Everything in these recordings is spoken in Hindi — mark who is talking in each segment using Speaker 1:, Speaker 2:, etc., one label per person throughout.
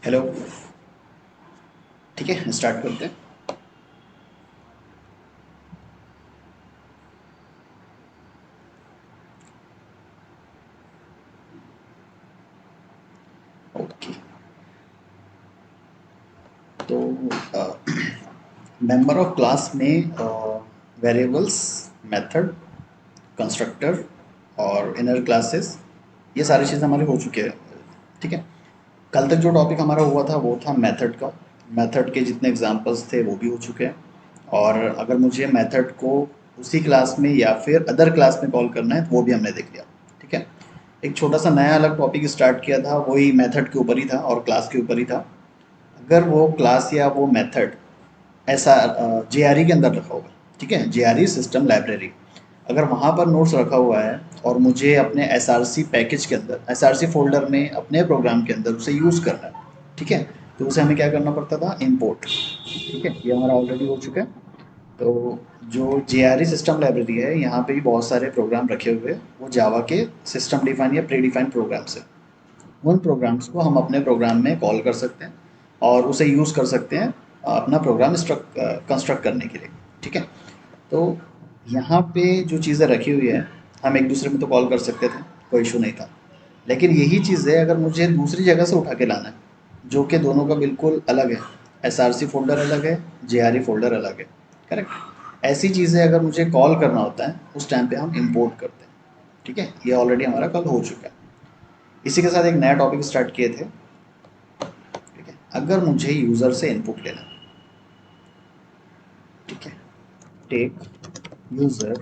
Speaker 1: हेलो। ठीक है, स्टार्ट करते हैं। ओके। तो मेंबर ऑफ क्लास में वेरिएबल्स, मेथड, कंस्ट्रक्टर और इनर क्लासेस, ये सारी चीज़ें हमारे हो चुके हैं। ठीक है। कल तक जो टॉपिक हमारा हुआ था वो था मेथड का। मेथड के जितने एग्जांपल्स थे वो भी हो चुके हैं। और अगर मुझे मेथड को उसी क्लास में या फिर अदर क्लास में कॉल करना है तो वो भी हमने देख लिया। ठीक है। एक छोटा सा नया अलग टॉपिक स्टार्ट किया था, वही मेथड के ऊपर ही था और क्लास के ऊपर ही था। अगर वो क्लास या वो मेथड ऐसा JRE के अंदर रखा होगा, ठीक है, JRE सिस्टम लाइब्रेरी, अगर वहाँ पर नोट्स रखा हुआ है और मुझे अपने SRC पैकेज के अंदर, SRC फोल्डर में अपने प्रोग्राम के अंदर उसे यूज़ करना है, ठीक है, तो उसे हमें क्या करना पड़ता था, इम्पोर्ट। ठीक है, ये हमारा ऑलरेडी हो चुका है। तो जो JRE सिस्टम लाइब्रेरी है, यहाँ पे भी बहुत सारे प्रोग्राम रखे हुए हैं, वो जावा के सिस्टम डिफाइन या प्री डिफाइंड प्रोग्राम्स है। उन प्रोग्राम्स को हम अपने प्रोग्राम में कॉल कर सकते हैं और उसे यूज़ कर सकते हैं अपना प्रोग्राम कंस्ट्रक्ट करने के लिए। ठीक है। तो यहाँ पे जो चीज़ें रखी हुई है, हम एक दूसरे में तो कॉल कर सकते थे, कोई इशू नहीं था। लेकिन यही चीज़ें अगर मुझे दूसरी जगह से उठा के लाना है, जो कि दोनों का बिल्कुल अलग है, SRC फोल्डर अलग है, JRE फोल्डर अलग है, करेक्ट, ऐसी चीज़ें अगर मुझे कॉल करना होता है उस टाइम पे हम इम्पोर्ट करते हैं। ठीक है, ये ऑलरेडी हमारा कल हो चुका है। इसी के साथ एक नया टॉपिक स्टार्ट किए थे। ठीक है, अगर मुझे यूज़र से इनपुट लेना है, ठीक है, टेक यूज़र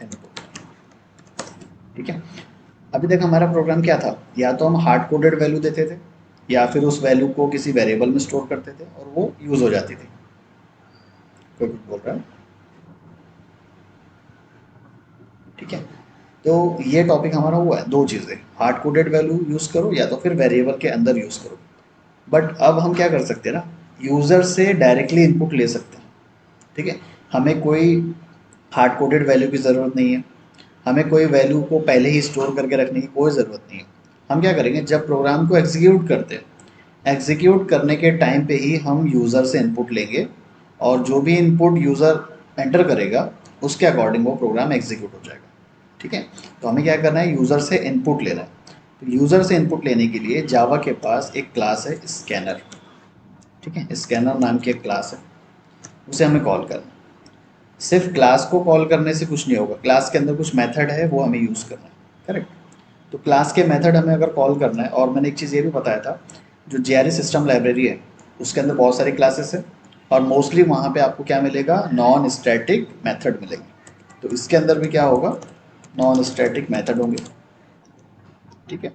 Speaker 1: इनपुट। ठीक है। अभी तक हमारा प्रोग्राम क्या था, या तो हम हार्ड कोडेड वैल्यू देते थे या फिर उस वैल्यू को किसी वेरिएबल में स्टोर करते थे और वो यूज़ हो जाती थी। कोई कुछ बोल रहा है? ठीक है। तो ये टॉपिक हमारा हुआ है, दो चीज़ें, हार्ड कोडेड वैल्यू यूज़ करो या तो फिर वेरिएबल के अंदर यूज़ करो। बट अब हम क्या कर सकते हैं ना, यूज़र से डायरेक्टली इनपुट ले सकते हैं। ठीक है। हमें कोई हार्ड कोडेड वैल्यू की ज़रूरत नहीं है, हमें कोई वैल्यू को पहले ही स्टोर करके रखने की कोई ज़रूरत नहीं है। हम क्या करेंगे, जब प्रोग्राम को एग्जीक्यूट करते हैं, एग्जीक्यूट करने के टाइम पे ही हम यूज़र से इनपुट लेंगे और जो भी इनपुट यूज़र एंटर करेगा उसके अकॉर्डिंग वो प्रोग्राम एग्जीक्यूट हो जाएगा। ठीक है। तो हमें क्या करना है, यूज़र से इनपुट लेना है। तो यूज़र से इनपुट लेने के लिए जावा के पास एक क्लास है, स्कैनर। ठीक है, स्कैनर नाम की एक क्लास है, उसे हमें कॉल करना है। सिर्फ क्लास को कॉल करने से कुछ नहीं होगा, क्लास के अंदर कुछ मेथड है वो हमें यूज़ करना है। करेक्ट। तो क्लास के मेथड हमें अगर कॉल करना है, और मैंने एक चीज़ ये भी बताया था, जो JRE सिस्टम लाइब्रेरी है उसके अंदर बहुत सारी क्लासेस है और मोस्टली वहाँ पे आपको क्या मिलेगा, नॉन स्टैटिक मेथड मिलेंगे। तो इसके अंदर भी क्या होगा, नॉन स्टैटिक मेथड होंगे। ठीक है।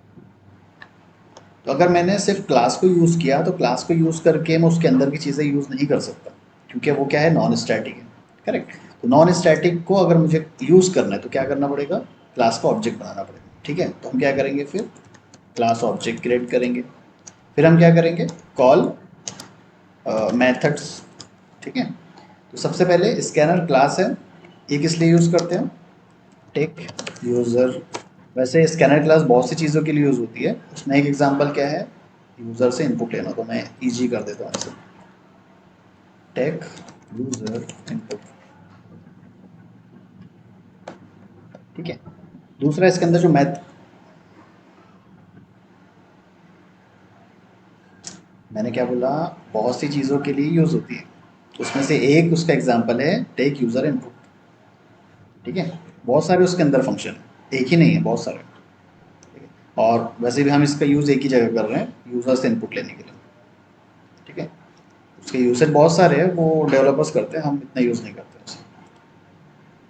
Speaker 1: तो अगर मैंने सिर्फ क्लास को यूज़ किया तो क्लास को यूज़ करके मैं उसके अंदर की चीज़ें यूज़ नहीं कर सकता, क्योंकि वो क्या है, नॉन स्टैटिक है। करेक्ट। तो नॉन स्टैटिक को अगर मुझे यूज़ करना है तो क्या करना पड़ेगा, क्लास का ऑब्जेक्ट बनाना पड़ेगा। ठीक है। तो हम क्या करेंगे, फिर क्लास ऑब्जेक्ट क्रिएट करेंगे, फिर हम क्या करेंगे, कॉल मेथड्स। ठीक है। तो सबसे पहले स्कैनर क्लास है, ये किस लिए यूज़ करते हैं, टेक यूज़र। वैसे स्कैनर क्लास बहुत सी चीज़ों के लिए यूज़ होती है, उसमें एक एग्जांपल क्या है, यूज़र से इनपुट लेना, तो मैं ईजी कर देता हूँ इसे, टेक यूज़र इनपुट। ठीक है। दूसरा इसके अंदर जो मैंने क्या बोला, बहुत सी चीज़ों के लिए यूज़ होती है, उसमें से एक उसका एग्जांपल है टेक यूज़र इनपुट। ठीक है। बहुत सारे उसके अंदर फंक्शन है, एक ही नहीं है, बहुत सारे। ठीक है। और वैसे भी हम इसका यूज़ एक ही जगह कर रहे हैं, यूज़र से इनपुट लेने के लिए। ठीक है। उसके यूसेज बहुत सारे हैं, वो डेवलपर्स करते हैं, हम इतना यूज़ नहीं करते उसे।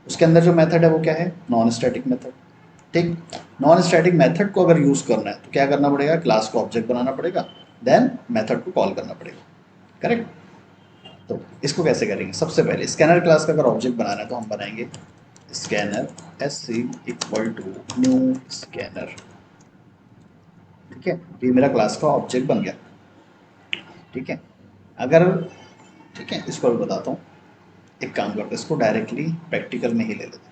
Speaker 1: उसके अंदर जो मेथड है वो क्या है, नॉन स्टैटिक मेथड। ठीक। नॉन स्टैटिक मेथड को अगर यूज़ करना है तो क्या करना पड़ेगा, क्लास को ऑब्जेक्ट बनाना पड़ेगा, देन मेथड को कॉल करना पड़ेगा। करेक्ट। तो इसको कैसे करेंगे, सबसे पहले स्कैनर क्लास का अगर ऑब्जेक्ट बनाना है तो हम बनाएंगे scanner SC equal to new scanner. ठीक है। तो ये मेरा क्लास का ऑब्जेक्ट बन गया। ठीक है। अगर, ठीक है, इसको भी बताता हूँ। एक काम करते हैं, इसको डायरेक्टली प्रैक्टिकल में ही ले लेते हैं।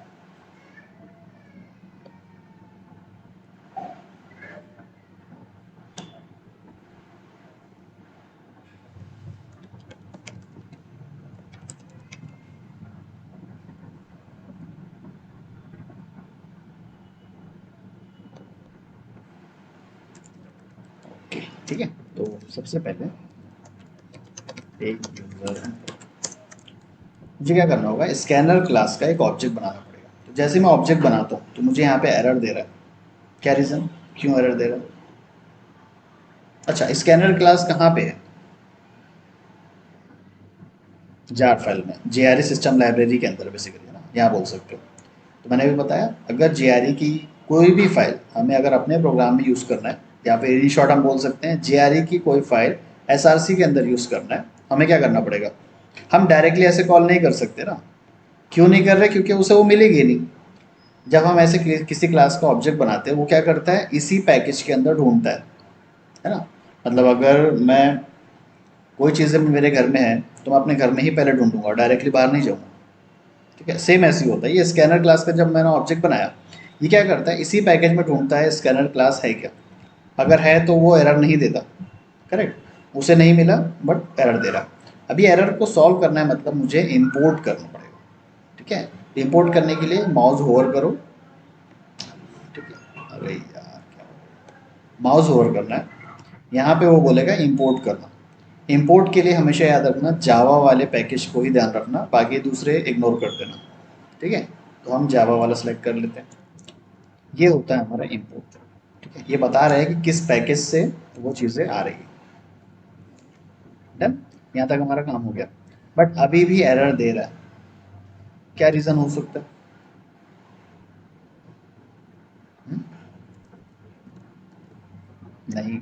Speaker 1: ठीक है, तो सबसे पहले एक यूजर, मुझे क्या करना होगा, स्कैनर क्लास का एक ऑब्जेक्ट बनाना पड़ेगा। तो जैसे मैं ऑब्जेक्ट बनाता हूँ तो मुझे यहाँ पे एरर दे रहा है। क्या रीज़न, क्यों एरर दे रहा है? अच्छा, स्कैनर क्लास कहाँ पे है? जार फाइल में, JRE सिस्टम लाइब्रेरी के अंदर बेसिकली, है ना, यहाँ बोल सकते हो। तो मैंने भी बताया, अगर JRE की कोई भी फाइल हमें अगर अपने प्रोग्राम में यूज़ करना है, या फिर इन शॉर्ट हम बोल सकते हैं JRE की कोई फाइल SRC के अंदर यूज़ करना है, हमें क्या करना पड़ेगा? हम डायरेक्टली ऐसे कॉल नहीं कर सकते ना। क्यों नहीं कर रहे? क्योंकि उसे वो मिलेगी नहीं। जब हम ऐसे किसी क्लास का ऑब्जेक्ट बनाते हैं, वो क्या करता है, इसी पैकेज के अंदर ढूंढता है ना। मतलब अगर मैं कोई चीज़ें मेरे घर में है तो मैं अपने घर में ही पहले ढूंढूंगा, डायरेक्टली बाहर नहीं जाऊँगा। ठीक है, सेम ऐसे ही होता है। ये स्कैनर क्लास का जब मैंने ऑब्जेक्ट बनाया, ये क्या करता है, इसी पैकेज में ढूंढता है स्कैनर क्लास है क्या। अगर है तो वो एरर नहीं देता, करेक्ट, उसे नहीं मिला बट एरर दे रहा। अभी एरर को सॉल्व करना है, मतलब मुझे इंपोर्ट करना पड़ेगा। ठीक है, इंपोर्ट करने के लिए माउस होवर करो। ठीक है, अरे यार क्या, माउस होवर करना है, यहाँ पे वो बोलेगा इंपोर्ट करना। इंपोर्ट के लिए हमेशा याद रखना जावा वाले पैकेज को ही ध्यान रखना, बाकी दूसरे इग्नोर कर देना। ठीक है, तो हम जावा वाला सेलेक्ट कर लेते हैं। ये होता है हमारा इंपोर्ट। ठीक है, ये बता रहा है कि किस पैकेज से वो चीज़ें आ रही है। डन, यहाँ तक हमारा काम हो गया। बट अभी भी एरर दे रहा है, क्या रीज़न हो सकता है? हम्म? नहीं,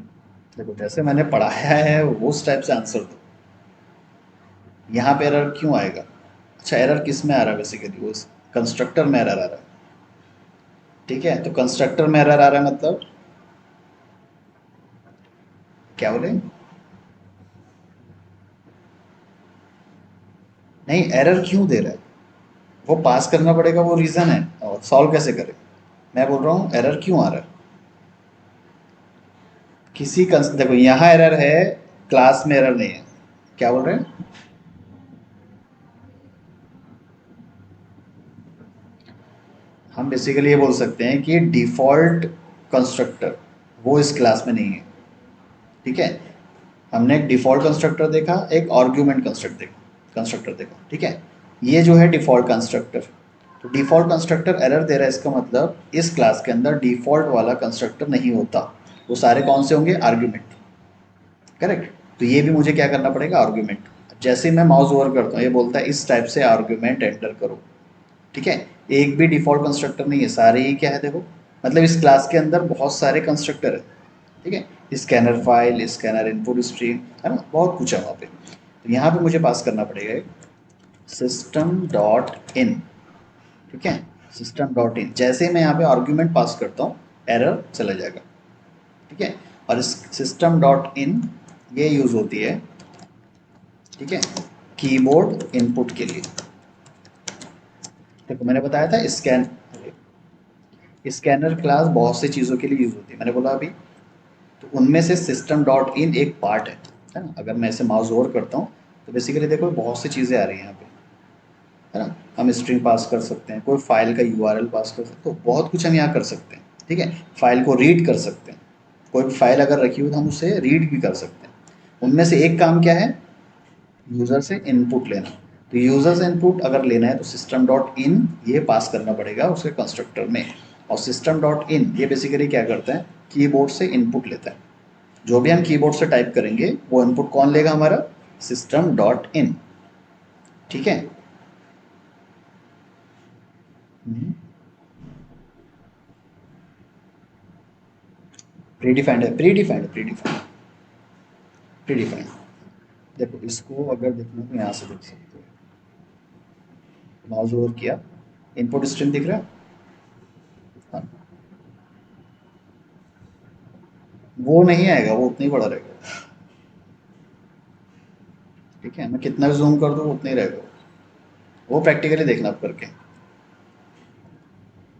Speaker 1: देखो जैसे मैंने पढ़ाया है वो उस टाइप से आंसर दो। यहाँ पे एरर क्यों आएगा? अच्छा, एरर किस में आ रहा है बेसिकली, वो कंस्ट्रक्टर में एरर आ रहा है। ठीक है, तो कंस्ट्रक्टर में एरर आ रहा है मतलब क्या बोले? नहीं, एरर क्यों दे रहा है? वो पास करना पड़ेगा, वो रीज़न है, और सॉल्व कैसे करें? मैं बोल रहा हूँ एरर क्यों आ रहा है। देखो यहाँ एरर है, क्लास में एरर नहीं है। क्या बोल रहे हैं? हम बेसिकली ये बोल सकते हैं कि डिफ़ॉल्ट कंस्ट्रक्टर वो इस क्लास में नहीं है। ठीक है, हमने एक डिफ़ॉल्ट कंस्ट्रक्टर देखा, एक आर्ग्यूमेंट कंस्ट्रक्टर देखा। ठीक है, ये जो है डिफ़ॉल्ट कंस्ट्रक्टर, तो डिफ़ॉल्ट कंस्ट्रक्टर एरर दे रहा है, इसका मतलब इस क्लास के अंदर डिफ़ॉल्ट वाला कंस्ट्रक्टर नहीं होता। वो सारे कौन से होंगे? Argument, correct. तो ये भी मुझे क्या करना पड़ेगा? आर्ग्यूमेंट। जैसे ही मैं माउस ओवर करता हूँ, ये बोलता है इस टाइप से आर्ग्यूमेंट एंटर करो। ठीक है, एक भी डिफ़ॉल्ट कंस्ट्रक्टर नहीं है, सारे ही क्या है देखो, मतलब इस क्लास के अंदर बहुत सारे कंस्ट्रक्टर है। ठीक है, scanner file, scanner input stream, है ना, बहुत कुछ है वहाँ पे। तो यहाँ पे मुझे पास करना पड़ेगा सिस्टम डॉट इन। ठीक है, सिस्टम डॉट इन, जैसे ही मैं यहाँ पे आर्ग्यूमेंट पास करता हूँ एरर चला जाएगा। ठीक है, और इस सिस्टम डॉट इन ये यूज़ होती है, ठीक है, कीबोर्ड इनपुट के लिए। देखो मैंने बताया था स्कैनर क्लास बहुत सी चीज़ों के लिए यूज़ होती है, मैंने बोला अभी। तो उनमें से सिस्टम डॉट इन एक पार्ट है ना। अगर मैं ऐसे माउस ओवर करता हूँ तो बेसिकली देखो बहुत सी चीज़ें आ रही हैं यहाँ पे, है ना। हम स्ट्रिंग पास कर सकते हैं, कोई फाइल का URL पास कर सकते हैं, तो बहुत कुछ हम यहाँ कर सकते हैं। ठीक है, फाइल को रीड कर सकते हैं, कोई भी फाइल अगर रखी हुई तो हम उसे रीड भी कर सकते हैं। उनमें से एक काम क्या है? यूज़र से इनपुट लेना। तो यूज़र से इनपुट अगर लेना है तो सिस्टम डॉट इन ये पास करना पड़ेगा उसके कंस्ट्रक्टर में। और सिस्टम डॉट इन ये बेसिकली क्या करता है, कीबोर्ड से इनपुट लेता है। जो भी हम कीबोर्ड से टाइप करेंगे वो इनपुट कौन लेगा? हमारा सिस्टम डॉट इन। ठीक है, प्रीडिफाइंड है, प्रीडिफाइंड है, प्रीडिफाइंड, प्रीडिफाइंड। देखो इसको अगर देखना तो यहाँ से देख सकते हो, माउस ओवर किया, इनपुट स्ट्रीम दिख रहा है। हाँ, वो नहीं आएगा, वो उतना ही बड़ा रहेगा। ठीक है, मैं कितना भी जूम कर दूँ वो उतना ही रहेगा। वो प्रैक्टिकली देखना आप करके।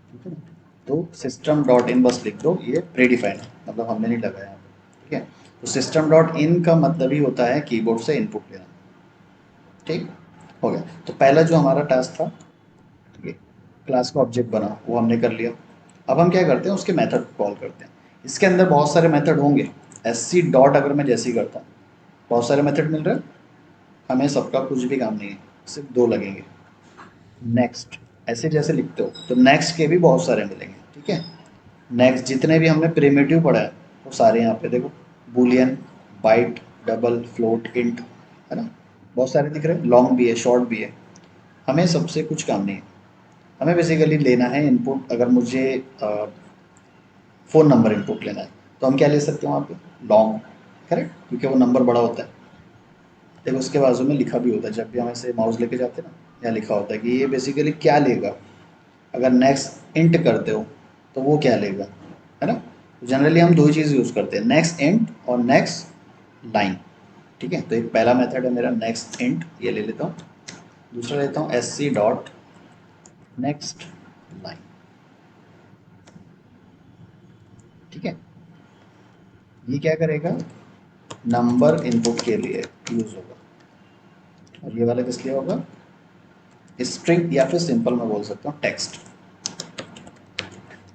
Speaker 1: ठीक है ना? तो सिस्टम डॉट इन बस लिख दो, ये प्रीडिफाइंड है, मतलब हमने नहीं लगाया यहाँ पे। ठीक है, तो सिस्टम डॉट इन का मतलब ही होता है कीबोर्ड से इनपुट लेना। ठीक, हो गया। तो पहला जो हमारा टास्क था, ये क्लास का ऑब्जेक्ट बना, वो हमने कर लिया। अब हम क्या करते हैं, उसके मेथड कॉल करते हैं। इसके अंदर बहुत सारे मेथड होंगे, SC डॉट अगर मैं जैसे ही करता हूँ, बहुत सारे मेथड मिल रहे हैं, हमें सबका कुछ भी काम नहीं है, सिर्फ 2 लगेंगे। नेक्स्ट ऐसे जैसे लिखते हो तो नेक्स्ट के भी बहुत सारे मिलेंगे, ठीक है। नेक्स्ट जितने भी हमने प्रिमिटिव पढ़ा है वो सारे यहाँ पे देखो, boolean, byte, double, float, int, है ना, बहुत सारे दिख रहे हैं, लॉन्ग भी है, शॉर्ट भी है। हमें सबसे कुछ काम नहीं है, हमें बेसिकली लेना है इनपुट। अगर मुझे फ़ोन नंबर इनपुट लेना है तो हम क्या ले सकते हैं वहाँ पे, लॉन्ग, करेक्ट, क्योंकि वो नंबर बड़ा होता है। देखो उसके बाजू में लिखा भी होता है, जब भी हम ऐसे माउस लेके जाते हैं ना, यहाँ लिखा होता है कि ये बेसिकली क्या लेगा। अगर नेक्स्ट इंट करते हो तो वो क्या लेगा, है ना। तो जनरली हम 2 ही चीज़ यूज़ करते हैं, नेक्स्ट इंट और नेक्स्ट लाइन, ठीक है। तो एक पहला मेथड है मेरा नेक्स्ट इंट, ये ले लेता हूँ। दूसरा लेता हूँ SC डॉट नेक्स्ट लाइन, ठीक है। ये क्या करेगा, नंबर इनपुट के लिए यूज़ होगा, और ये वाला किस लिए होगा, स्ट्रिंग या फिर सिंपल मैं बोल सकता हूँ टेक्स्ट,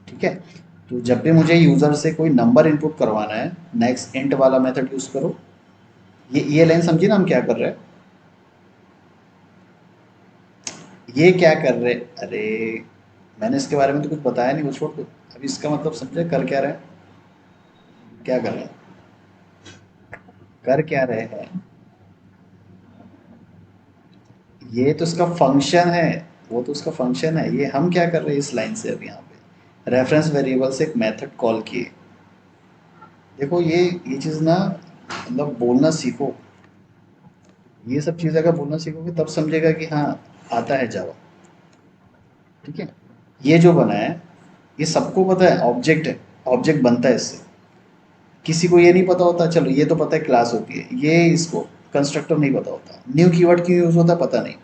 Speaker 1: ठीक है। तो जब भी मुझे यूज़र से कोई नंबर इनपुट करवाना है, नेक्स्ट इंट वाला मेथड यूज़ करो। ये लाइन समझी ना हम क्या कर रहे हैं, ये क्या कर रहे, अरे मैंने इसके बारे में तो कुछ बताया नहीं, वो छोड़ दो। अभी इसका मतलब समझे, कर क्या रहे हैं, क्या कर रहे हैं, कर क्या रहे हैं, ये तो उसका फंक्शन है, वो तो उसका फंक्शन है। ये हम क्या कर रहे हैं इस लाइन से, अब यहाँ पे रेफरेंस वेरिएबल से एक मेथड कॉल किए। देखो ये चीज़ ना, मतलब बोलना सीखो, ये सब चीज़ अगर बोलना सीखोगे तब समझेगा कि हाँ आता है जावा, ठीक है। ये जो बना है ये सबको पता है, ऑब्जेक्ट है, ऑब्जेक्ट बनता है इससे। किसी को ये नहीं पता होता, चलो ये तो पता है क्लास होती है, ये इसको कंस्ट्रक्टर नहीं पता होता, न्यू कीवर्ड क्यों यूज़ होता है पता नहीं,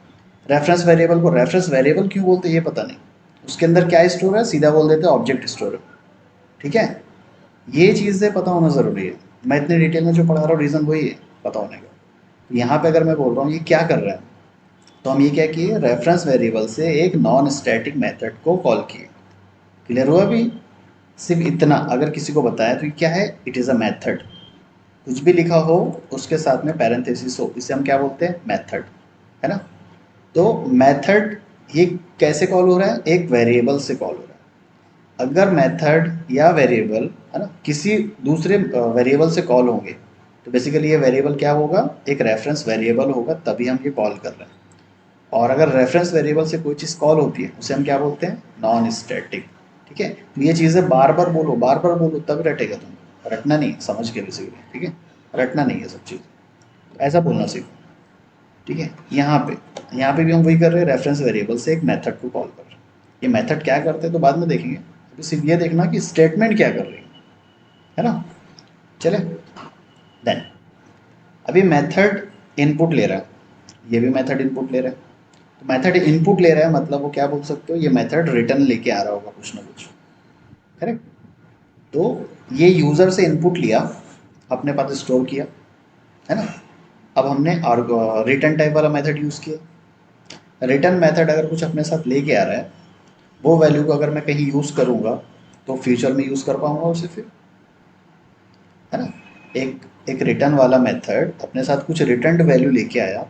Speaker 1: रेफरेंस वेरिएबल को रेफरेंस वेरिएबल क्यों बोलते हैं ये पता नहीं, उसके अंदर क्या स्टोर है सीधा बोल देते हैं ऑब्जेक्ट स्टोर है, ठीक है। ये चीज़ें पता होना ज़रूरी है। मैं इतने डिटेल में जो पढ़ा रहा हूँ रीज़न वही है पता होने का। यहाँ पे अगर मैं बोल रहा हूँ ये क्या कर रहा है, तो हम ये क्या किए, रेफरेंस वेरिएबल से एक नॉन स्टैटिक मेथड को कॉल किए। क्लियर हुआ अभी, सिर्फ इतना अगर किसी को बताया तो ये क्या है, इट इज़ अ मेथड। कुछ भी लिखा हो उसके साथ में पैरेंथेसिस हो, इसे हम क्या बोलते हैं, मेथड, है ना। तो मेथड ये कैसे कॉल हो रहा है, एक वेरिएबल से कॉल हो रहा है। अगर मेथड या वेरिएबल, है ना, किसी दूसरे वेरिएबल से कॉल होंगे तो बेसिकली ये वेरिएबल क्या होगा, एक रेफरेंस वेरिएबल होगा, तभी हम ये कॉल कर रहे हैं। और अगर रेफरेंस वेरिएबल से कोई चीज़ कॉल होती है उसे हम क्या बोलते हैं, नॉन स्टैटिक, ठीक है। तो ये चीज़ें बार बार बोलो, बार बार बोलो, तब रटेगा तुम, रटना नहीं, समझ के बेसिकली, ठीक है, रटना नहीं है सब चीज़, ऐसा बोलना सीखो, ठीक है। यहाँ पे भी हम वही कर रहे हैं, रेफरेंस वेरिएबल से एक मेथड को कॉल कर रहे हैं। ये मेथड क्या करते हैं तो बाद में देखेंगे, अभी सिर्फ ये देखना कि स्टेटमेंट क्या कर रही है ना। चले देन, अभी मेथड इनपुट ले रहा है, ये भी मेथड इनपुट ले रहा है। तो मेथड इनपुट ले रहा है मतलब वो क्या बोल सकते हो, ये मेथड रिटर्न लेके आ रहा होगा कुछ ना कुछ, करेक्ट। तो ये यूज़र से इनपुट लिया, अपने पास स्टोर किया, है ना। अब हमने रिटर्न टाइप वाला मेथड यूज़ किया। रिटर्न मेथड अगर कुछ अपने साथ लेके आ रहा है, वो वैल्यू को अगर मैं कहीं यूज़ करूँगा तो फ्यूचर में यूज़ कर पाऊँगा उसे फिर, है ना। एक एक रिटर्न वाला मेथड अपने साथ कुछ रिटर्न वैल्यू लेके आया,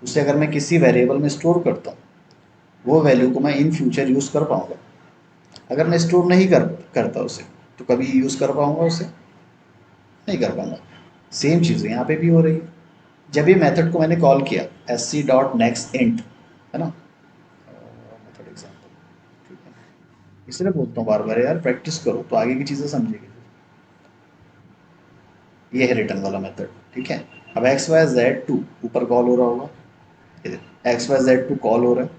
Speaker 1: उसे अगर मैं किसी वेरिएबल में स्टोर करता हूँ, वो वैल्यू को मैं इन फ्यूचर यूज़ कर पाऊँगा। अगर मैं स्टोर नहीं करता उसे तो कभी यूज़ कर पाऊँगा उसे, नहीं कर पाऊँगा। सेम चीज़ यहाँ पे भी हो रही है। जब ये मेथड को मैंने कॉल किया SC डॉट नेक्स्ट इंट, है ना, मेथड एग्जाम्पल, ठीक है। इसलिए बोलता हूँ बार बार यार प्रैक्टिस करो तो आगे की चीज़ें समझेगी। ये है रिटर्न वाला मेथड, ठीक है। अब एक्स वाई जेड टू ऊपर कॉल हो रहा होगा, X Y Z two call हो रहा है।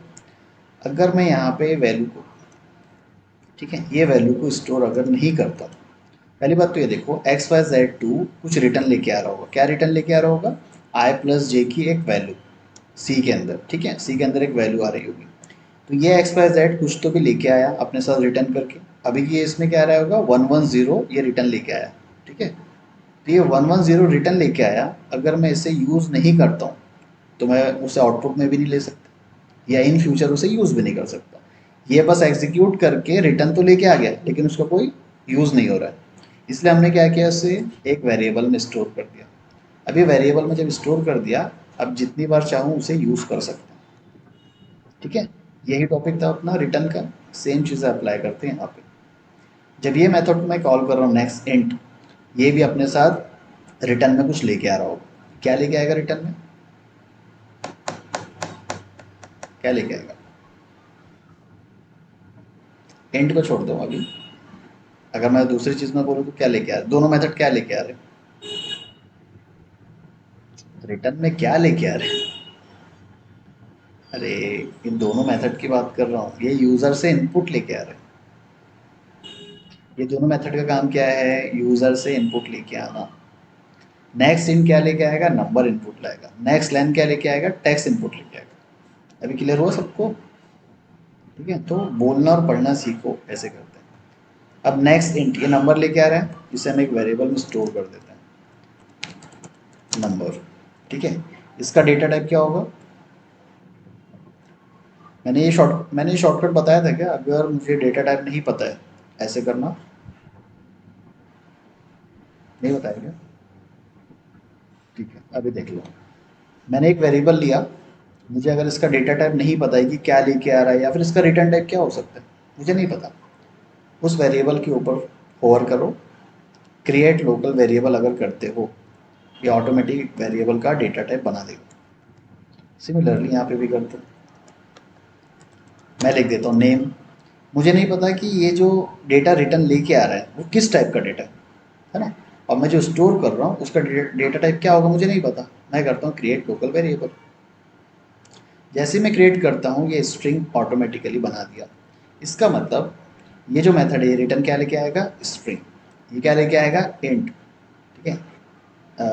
Speaker 1: अगर मैं यहाँ पे वैल्यू को, ठीक है, ये वैल्यू को स्टोर अगर नहीं करता, पहली बात तो ये देखो एक्स वाई जेड टू कुछ रिटर्न लेके आ रहा होगा, क्या रिटर्न लेके आ रहा होगा, आई प्लस जे की एक वैल्यू सी के अंदर, ठीक है, सी के अंदर एक वैल्यू आ रही होगी। तो ये एक्स वाई जेड कुछ तो भी लेके आया अपने साथ रिटर्न करके। अभी ये इसमें क्या आ रहा होगा, 110 ये रिटर्न लेके आया, ठीक है। तो ये 110 रिटर्न लेके आया, अगर मैं इसे यूज़ नहीं करता हूँ तो मैं उसे आउटपुट में भी नहीं ले सकता, या इन फ्यूचर उसे यूज़ भी नहीं कर सकता। ये बस एग्जीक्यूट करके रिटर्न तो लेके आ गया लेकिन उसका कोई यूज़ नहीं हो रहा है। इसलिए हमने क्या किया, इसे एक वेरिएबल में स्टोर कर दिया। अब ये वेरिएबल में जब स्टोर कर दिया, अब जितनी बार चाहूँ उसे यूज़ कर सकते हैं। ठीक है, यही टॉपिक था अपना रिटर्न का। सेम चीज़ें अप्लाई करते हैं यहाँ पे। जब ये मेथड मैं कॉल कर रहा हूँ नेक्स्ट इंट, ये भी अपने साथ रिटर्न में कुछ लेके आ रहा होगा। क्या लेके आएगा रिटर्न में? क्या लेके आएगा? इंट को छोड़ दो अभी। अगर मैं दूसरी चीज़ में बोलूँ तो क्या लेके आ रहे, दोनों मेथड क्या लेके आ रहे हैं? रिटर्न में क्या लेके आ रहे हैं? अरे, इन दोनों मेथड की बात कर रहा हूँ, ये यूज़र से इनपुट लेके आ रहे हैं। ये दोनों मेथड का काम क्या है? यूज़र से इनपुट लेके आना। नेक्स्ट इन क्या लेके आएगा? नंबर इनपुट लाएगा। नेक्स्ट लाइन क्या लेके आएगा? टेक्स्ट इनपुट लेके आएगा। अभी क्लियर हुआ सबको? ठीक है, तो बोलना और पढ़ना सीखो, ऐसे करते हैं। अब नेक्स्ट इंट, ये नंबर लेके आ रहे हैं, इसे हम एक वेरिएबल में स्टोर कर देते हैं, नंबर। ठीक है, इसका डेटा टाइप क्या होगा? मैंने ये शॉर्टकट बताया था क्या? अगर मुझे डेटा टाइप नहीं पता है, ऐसे करना। नहीं बताया क्या? ठीक है, अभी देख लो। मैंने एक वेरिएबल लिया, मुझे अगर इसका डेटा टाइप नहीं पता है कि क्या लेके आ रहा है या फिर इसका रिटर्न टाइप क्या हो सकता है, मुझे नहीं पता। उस वेरिएबल के ऊपर होवर करो, क्रिएट लोकल वेरिएबल अगर करते हो, ये ऑटोमेटिक वेरिएबल का डेटा टाइप बना देगा। सिमिलरली यहाँ पे भी करते हैं। मैं लिख देता हूँ नेम। मुझे नहीं पता कि ये जो डेटा रिटर्न लेके आ रहा है वो किस टाइप का डेटा है ना। और मैं जो स्टोर कर रहा हूँ उसका डेटा टाइप क्या होगा मुझे नहीं पता। मैं करता हूँ क्रिएट लोकल वेरिएबल। जैसे मैं क्रिएट करता हूँ ये स्ट्रिंग ऑटोमेटिकली बना दिया। इसका मतलब ये जो मेथड है ये रिटर्न क्या लेके आएगा? स्ट्रिंग। ये क्या लेके आएगा? इंट। ठीक है।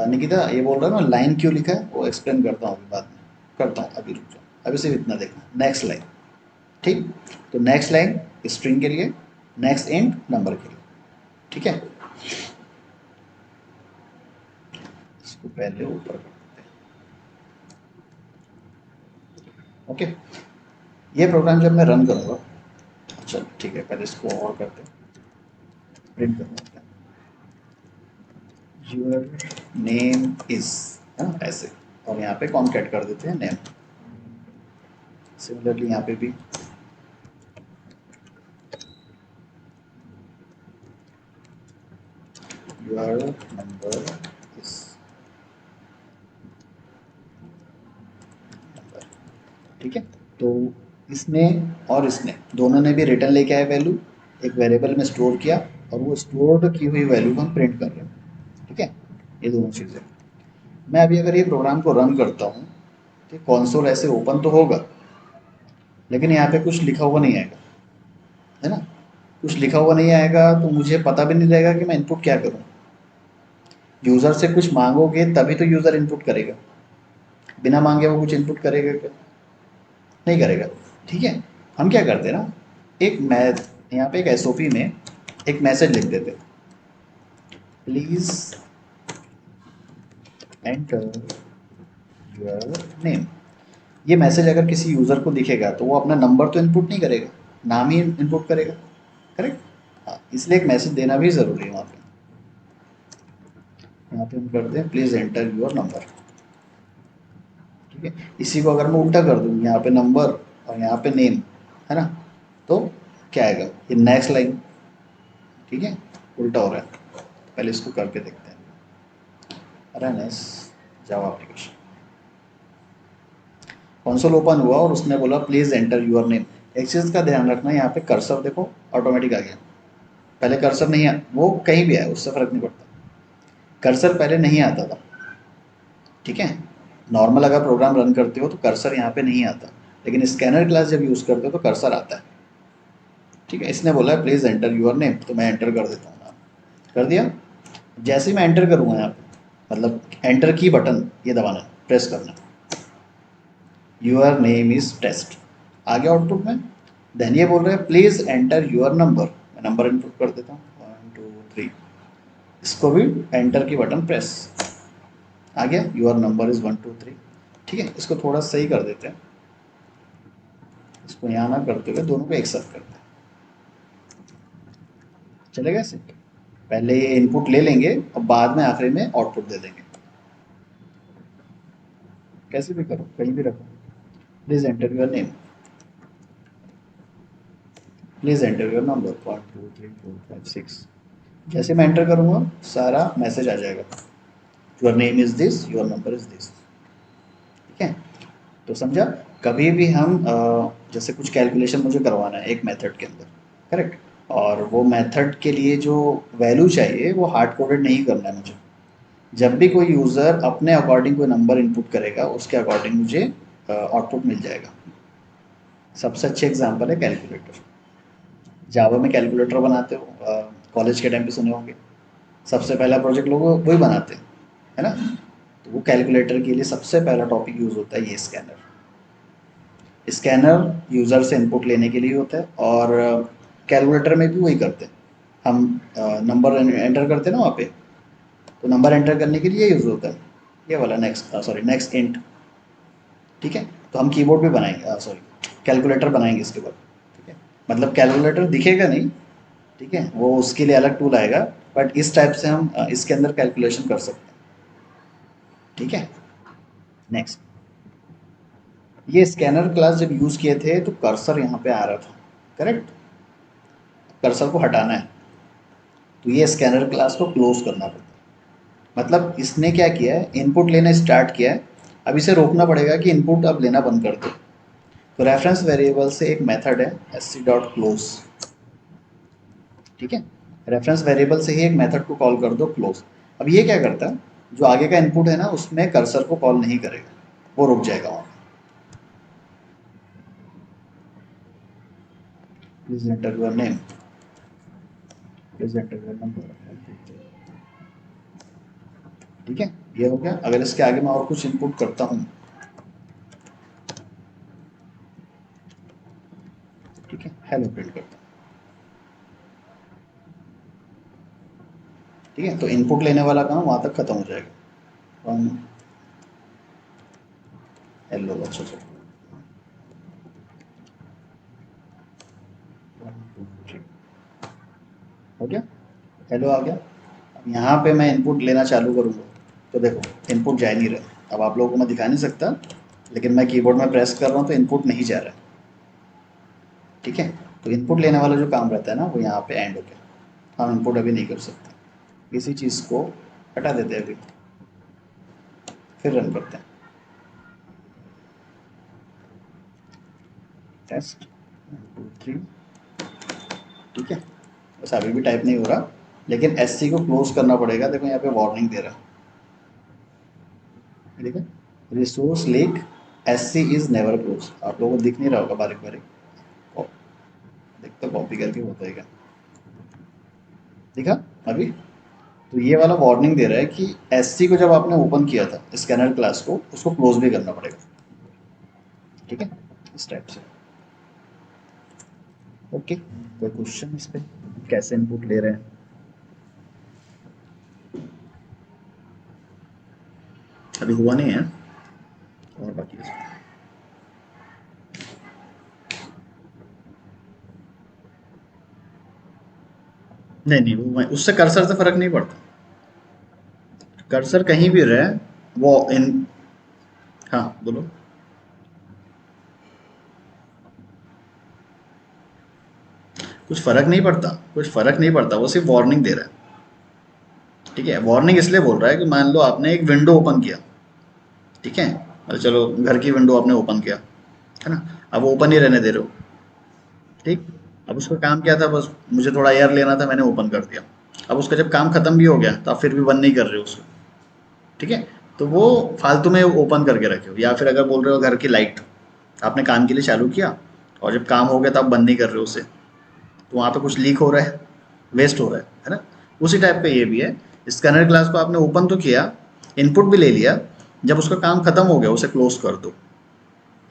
Speaker 1: निकिता ये बोल रहा है ना लाइन क्यों लिखा है, वो एक्सप्लेन करता हूँ अभी बाद में। करता हूँ, अभी रुक जाओ, अभी सिर्फ इतना देखना। Next line. ठीक, तो नेक्स्ट लाइन स्ट्रिंग के लिए, नेक्स्ट इंट नंबर के लिए। ठीक है, इसको पहले ऊपर कर देते हैं। ओके, ये प्रोग्राम जब मैं रन करूँगा, चल ठीक है, पहले इसको और करते हैं, प्रिंट करूँगा। योर नेम इज, है ना, ऐसे। और यहाँ पे कॉन्कैट कर देते हैं नेम। सिमिलरली यहाँ पे भी योर नंबर इज नंबर। ठीक है, तो इसने और इसने दोनों ने भी रिटर्न लेके आए वैल्यू, एक वेरिएबल में स्टोर किया, और वो स्टोर्ड की हुई वैल्यू को हम प्रिंट कर रहे हैं। ठीक है, ये दोनों चीज़ें। मैं अभी अगर ये प्रोग्राम को रन करता हूँ तो कॉन्सोल ऐसे ओपन तो होगा, लेकिन यहाँ पे कुछ लिखा हुआ नहीं आएगा, है ना। कुछ लिखा हुआ नहीं आएगा तो मुझे पता भी नहीं रहेगा कि मैं इनपुट क्या करूँ। यूज़र से कुछ मांगोगे तभी तो यूज़र इनपुट करेगा, बिना मांगे वो कुछ इनपुट करेगा क्या? नहीं करेगा। ठीक है, हम क्या करते हैं ना, एक मैथ यहाँ पे एक एसओपी में एक मैसेज लिख देते, प्लीज़ एंटर योर नेम। ये मैसेज अगर किसी यूज़र को दिखेगा तो वो अपना नंबर तो इनपुट नहीं करेगा, नाम ही इनपुट करेगा। करेक्ट। हाँ, इसलिए एक मैसेज देना भी ज़रूरी है वहाँ पे। यहाँ पे हम करते हैं प्लीज़ एंटर योर नंबर। ठीक है, इसी को अगर मैं उल्टा कर दूँ, यहाँ पे नंबर और यहाँ पे नेम, है ना, तो क्या आएगा? ये नेक्स्ट लाइन। ठीक है, उल्टा हो रहा है। पहले इसको करके देखते हैं। Run S Java application. Console open हुआ और उसने बोला प्लीज़ एंटर यूर नेम। एक चीज़ का ध्यान रखना, यहाँ पे कर्सर देखो ऑटोमेटिक आ गया। पहले कर्सर नहीं वो कहीं भी आया उससे फ़र्क नहीं पड़ता, कर्सर पहले नहीं आता था। ठीक है, नॉर्मल अगर प्रोग्राम रन करते हो तो कर्सर यहाँ पे नहीं आता, लेकिन स्कैनर क्लास जब यूज़ करते हो तो कर्सर आता है। ठीक है, इसने बोला प्लीज़ एंटर यूर नेम, तो मैं एंटर कर देता हूँ नाम। कर दिया। जैसे ही मैं एंटर करूँगा यहाँ पे, मतलब एंटर की बटन ये दबाना, प्रेस करना, यूर नेम इज़ टेस्ट आ गया आउटपुट में। देन ये बोल रहे हैं प्लीज़ एंटर यूर नंबर, मैं नंबर इनपुट कर देता हूँ 1 2 3। इसको भी एंटर की बटन प्रेस, आ गया यूर नंबर इज़ 1 2 3। ठीक है, इसको थोड़ा सही कर देते हैं, इसको यहाँ ना करते हुए दोनों को एक साथ करते हैं। चलेगा ऐसे? पहले ये इनपुट ले लेंगे और बाद में आखिरी में आउटपुट दे देंगे। कैसे भी करो, कहीं भी रखो। Please enter your name, please enter your number 1 2 3 4 5 6। जैसे मैं एंटर करूंगा सारा मैसेज आ जाएगा, your name is this, your number is this. ठीक है, तो समझा। कभी भी हम जैसे कुछ कैलकुलेशन मुझे करवाना है एक मेथड के अंदर, करेक्ट, और वो मेथड के लिए जो वैल्यू चाहिए वो हार्ड कोडेड नहीं करना है मुझे। जब भी कोई यूज़र अपने अकॉर्डिंग कोई नंबर इनपुट करेगा उसके अकॉर्डिंग मुझे आउटपुट मिल जाएगा। सबसे अच्छे एग्जांपल है कैलकुलेटर। जावा में कैलकुलेटर बनाते हो, कॉलेज के टाइम पे सुने होंगे। सबसे पहला प्रोजेक्ट लोग वही बनाते हैं, है ना। तो वो कैलकुलेटर के लिए सबसे पहला टॉपिक यूज़ होता है ये स्कैनर। स्कैनर यूज़र से इनपुट लेने के लिए होता है, और कैलकुलेटर में भी वही करते हैं। हम नंबर एंटर करते हैं ना वहाँ पे, तो नंबर एंटर करने के लिए यूज़ होता है ये वाला नेक्स्ट, सॉरी नेक्स्ट इंट। ठीक है, तो हम कीबोर्ड पे बनाएंगे, सॉरी कैलकुलेटर बनाएंगे इसके बाद। ठीक है, मतलब कैलकुलेटर दिखेगा नहीं, ठीक है, वो उसके लिए अलग टूल आएगा, बट इस टाइप से हम इसके अंदर कैलकुलेशन कर सकते हैं। ठीक है, नेक्स्ट, ये स्कैनर क्लास जब यूज़ किए थे तो कर्सर यहाँ पे आ रहा था, करेक्ट। कर्सर को हटाना है तो ये स्कैनर क्लास को क्लोज करना पड़ता है। मतलब इसने क्या किया है, इनपुट लेना स्टार्ट किया है, अब इसे रोकना पड़ेगा कि इनपुट अब लेना बंद कर दो। तो रेफरेंस वेरिएबल से एक मेथड है sc.close। ठीक है, रेफरेंस वेरिएबल से ही एक मेथड को कॉल कर दो क्लोज। अब ये क्या करता है, जो आगे का इनपुट है ना उसमें कर्सर को कॉल नहीं करेगा, वो रुक जाएगा वहाँ। Please enter your name, please enter your number. ठीक है, ये हो गया। अगर इसके आगे मैं और कुछ इनपुट करता हूँ, ठीक है, हेलो प्रिंट करता हूँ। ठीक है, तो इनपुट लेने वाला काम वहाँ तक खत्म हो जाएगा। हेलो, अच्छा अच्छा, 1 2 3 हो गया, हेलो आ गया। अब यहाँ पे मैं इनपुट लेना चालू करूँगा तो देखो इनपुट जा नहीं रहा। अब आप लोगों को मैं दिखा नहीं सकता, लेकिन मैं कीबोर्ड में प्रेस कर रहा हूँ तो इनपुट नहीं जा रहा है। ठीक है, तो इनपुट लेने वाला जो काम रहता है ना वो यहाँ पे एंड हो गया। हम इनपुट अभी नहीं कर सकते, इसी चीज़ को हटा देते हैं अभी, फिर रन करते हैं टेस्ट 1 2 3। ठीक है, बस अभी भी टाइप नहीं हो रहा, लेकिन एस सी को क्लोज करना पड़ेगा। देखो यहाँ पे वार्निंग दे रहा है, ठीक है, resource leak S C is never close. आप लोगों को दिख नहीं रहा होगा बारीक बारीक, देखते कॉपी करके होता है क्या, दिखा अभी। तो ये वाला वार्निंग दे रहा है कि एस सी को जब आपने ओपन किया था स्कैनर क्लास को, उसको क्लोज भी करना पड़ेगा। ठीक है, इस टाइप से। ओके, कोई क्वेश्चन इस पे, कैसे इनपुट ले रहे हैं। अभी हुआ नहीं है और बाकी है। नहीं नहीं, वो उससे कर्सर से फर्क नहीं पड़ता। कर्सर कहीं भी रहे, वो इन, हाँ बोलो। कुछ फर्क नहीं पड़ता, कुछ फर्क नहीं पड़ता, वो सिर्फ वार्निंग दे रहा है। ठीक है, वार्निंग इसलिए बोल रहा है कि मान लो आपने एक विंडो ओपन किया, ठीक है, मतलब चलो घर की विंडो आपने ओपन किया, है ना, अब वो ओपन ही रहने दे रहे हो। ठीक, अब उसका काम क्या था, बस मुझे थोड़ा एयर लेना था, मैंने ओपन कर दिया। अब उसका जब काम खत्म भी हो गया तो आप फिर भी बंद नहीं कर रहे हो उसको। ठीक है, तो वो फालतू में ओपन करके रखे हो। या फिर अगर बोल रहे हो घर की लाइट आपने काम के लिए चालू किया और जब काम हो गया तो आप बंद नहीं कर रहे हो उसे, तो वहाँ पे कुछ लीक हो रहा है, वेस्ट हो रहा है ना। उसी टाइप पे ये भी है, स्कैनर क्लास को आपने ओपन तो किया, इनपुट भी ले लिया, जब उसका काम खत्म हो गया उसे क्लोज कर दो।